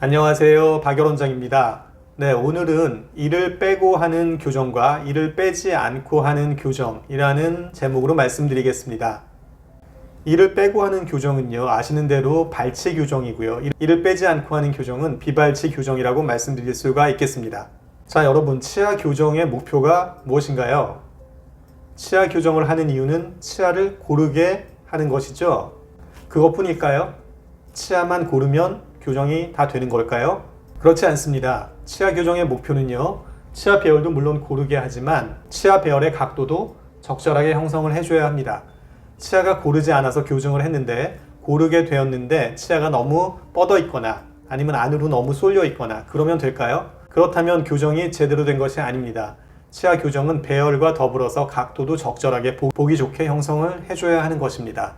안녕하세요. 박열원장입니다. 네, 오늘은 이를 빼고 하는 교정과 이를 빼지 않고 하는 교정이라는 제목으로 말씀드리겠습니다. 이를 빼고 하는 교정은요, 아시는 대로 발치 교정이고요. 이를 빼지 않고 하는 교정은 비발치 교정이라고 말씀드릴 수가 있겠습니다. 자, 여러분, 치아 교정의 목표가 무엇인가요? 치아 교정을 하는 이유는 치아를 고르게 하는 것이죠. 그것뿐일까요? 치아만 고르면 교정이 다 되는 걸까요? 그렇지 않습니다. 치아 교정의 목표는요, 치아 배열도 물론 고르게 하지만 치아 배열의 각도도 적절하게 형성을 해줘야 합니다. 치아가 고르지 않아서 교정을 했는데 고르게 되었는데 치아가 너무 뻗어 있거나 아니면 안으로 너무 쏠려 있거나 그러면 될까요? 그렇다면 교정이 제대로 된 것이 아닙니다. 치아 교정은 배열과 더불어서 각도도 적절하게 보기 좋게 형성을 해줘야 하는 것입니다.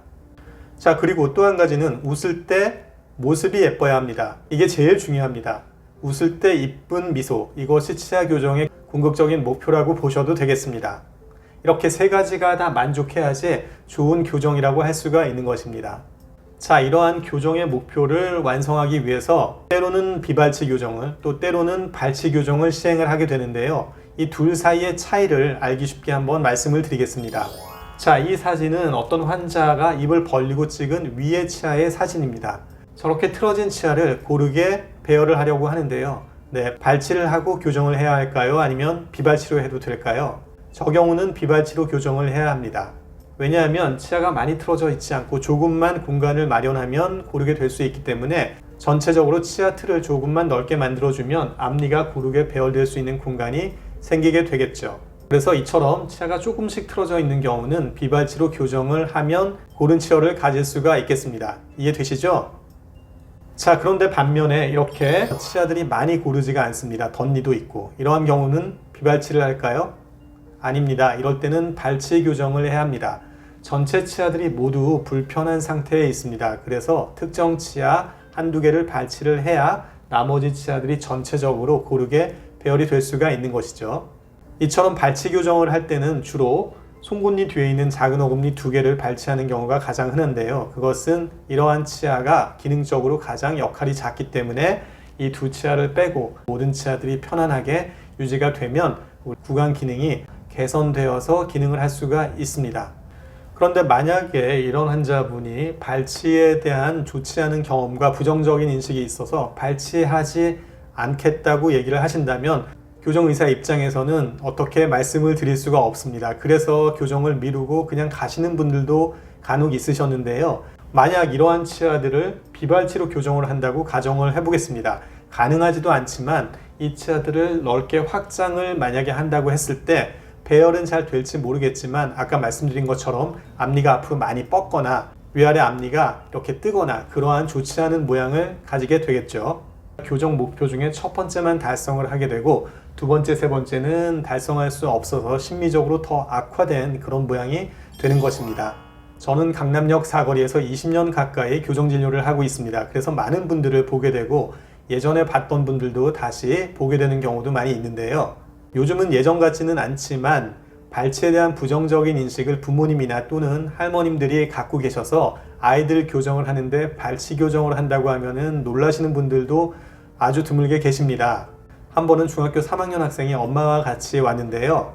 자, 그리고 또 한 가지는 웃을 때 모습이 예뻐야 합니다. 이게 제일 중요합니다. 웃을 때 이쁜 미소, 이것이 치아 교정의 궁극적인 목표라고 보셔도 되겠습니다. 이렇게 세 가지가 다 만족해야지 좋은 교정이라고 할 수가 있는 것입니다. 자, 이러한 교정의 목표를 완성하기 위해서 때로는 비발치 교정을 또 때로는 발치 교정을 시행을 하게 되는데요. 이 둘 사이의 차이를 알기 쉽게 한번 말씀을 드리겠습니다. 자, 이 사진은 어떤 환자가 입을 벌리고 찍은 위의 치아의 사진입니다. 저렇게 틀어진 치아를 고르게 배열을 하려고 하는데요. 네, 발치를 하고 교정을 해야 할까요? 아니면 비발치로 해도 될까요? 저 경우는 비발치로 교정을 해야 합니다. 왜냐하면 치아가 많이 틀어져 있지 않고 조금만 공간을 마련하면 고르게 될 수 있기 때문에 전체적으로 치아 틀을 조금만 넓게 만들어주면 앞니가 고르게 배열될 수 있는 공간이 생기게 되겠죠. 그래서 이처럼 치아가 조금씩 틀어져 있는 경우는 비발치로 교정을 하면 고른 치아를 가질 수가 있겠습니다. 이해되시죠? 자, 그런데 반면에 이렇게 치아들이 많이 고르지가 않습니다. 덧니도 있고. 이러한 경우는 비발치를 할까요? 아닙니다. 이럴 때는 발치 교정을 해야 합니다. 전체 치아들이 모두 불편한 상태에 있습니다. 그래서 특정 치아 한두 개를 발치를 해야 나머지 치아들이 전체적으로 고르게 배열이 될 수가 있는 것이죠. 이처럼 발치 교정을 할 때는 주로 송곳니 뒤에 있는 작은 어금니 두 개를 발치하는 경우가 가장 흔한데요. 그것은 이러한 치아가 기능적으로 가장 역할이 작기 때문에 이 두 치아를 빼고 모든 치아들이 편안하게 유지가 되면 구강 기능이 개선되어서 기능을 할 수가 있습니다. 그런데 만약에 이런 환자분이 발치에 대한 좋지 않은 경험과 부정적인 인식이 있어서 발치하지 않겠다고 얘기를 하신다면 교정의사 입장에서는 어떻게 말씀을 드릴 수가 없습니다. 그래서 교정을 미루고 그냥 가시는 분들도 간혹 있으셨는데요. 만약 이러한 치아들을 비발치로 교정을 한다고 가정을 해보겠습니다. 가능하지도 않지만 이 치아들을 넓게 확장을 만약에 한다고 했을 때 배열은 잘 될지 모르겠지만 아까 말씀드린 것처럼 앞니가 앞으로 많이 뻗거나 위아래 앞니가 이렇게 뜨거나 그러한 좋지 않은 모양을 가지게 되겠죠. 교정 목표 중에 첫 번째만 달성을 하게 되고 두 번째, 세 번째는 달성할 수 없어서 심리적으로 더 악화된 그런 모양이 되는 것입니다. 저는 강남역 사거리에서 20년 가까이 교정 진료를 하고 있습니다. 그래서 많은 분들을 보게 되고 예전에 봤던 분들도 다시 보게 되는 경우도 많이 있는데요. 요즘은 예전 같지는 않지만 발치에 대한 부정적인 인식을 부모님이나 또는 할머님들이 갖고 계셔서 아이들 교정을 하는데 발치 교정을 한다고 하면은 놀라시는 분들도 아주 드물게 계십니다. 한 번은 중학교 3학년 학생이 엄마와 같이 왔는데요.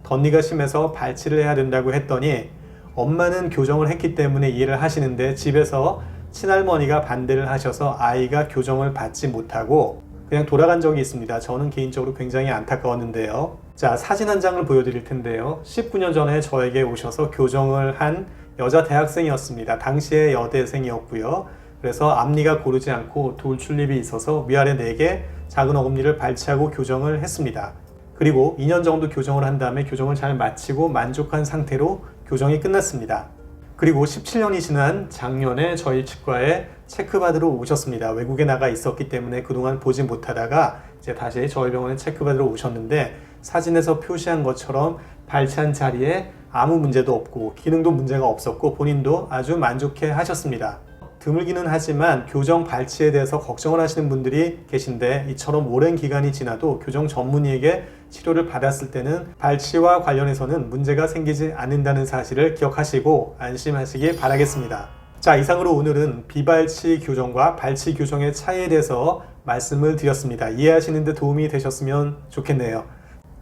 덧니가 심해서 발치를 해야 된다고 했더니 엄마는 교정을 했기 때문에 이해를 하시는데 집에서 친할머니가 반대를 하셔서 아이가 교정을 받지 못하고 그냥 돌아간 적이 있습니다. 저는 개인적으로 굉장히 안타까웠는데요. 자, 사진 한 장을 보여드릴 텐데요. 19년 전에 저에게 오셔서 교정을 한 여자 대학생이었습니다. 당시에 여대생이었고요. 그래서 앞니가 고르지 않고 돌출입이 있어서 위아래 4개 작은 어금니를 발치하고 교정을 했습니다. 그리고 2년 정도 교정을 한 다음에 교정을 잘 마치고 만족한 상태로 교정이 끝났습니다. 그리고 17년이 지난 작년에 저희 치과에 체크받으러 오셨습니다. 외국에 나가 있었기 때문에 그동안 보지 못하다가 이제 다시 저희 병원에 체크받으러 오셨는데 사진에서 표시한 것처럼 발치한 자리에 아무 문제도 없고 기능도 문제가 없었고 본인도 아주 만족해 하셨습니다. 드물기는 하지만 교정 발치에 대해서 걱정을 하시는 분들이 계신데 이처럼 오랜 기간이 지나도 교정 전문의에게 치료를 받았을 때는 발치와 관련해서는 문제가 생기지 않는다는 사실을 기억하시고 안심하시길 바라겠습니다. 자, 이상으로 오늘은 비발치 교정과 발치 교정의 차이에 대해서 말씀을 드렸습니다. 이해하시는 데 도움이 되셨으면 좋겠네요.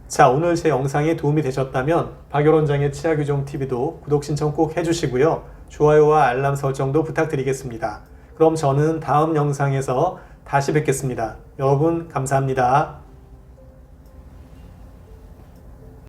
자, 오늘 제 영상이 도움이 되셨다면 박열원장의 치아교정TV도 구독 신청 꼭 해주시고요. 좋아요와 알람 설정도 부탁드리겠습니다. 그럼 저는 다음 영상에서 다시 뵙겠습니다. 여러분 감사합니다.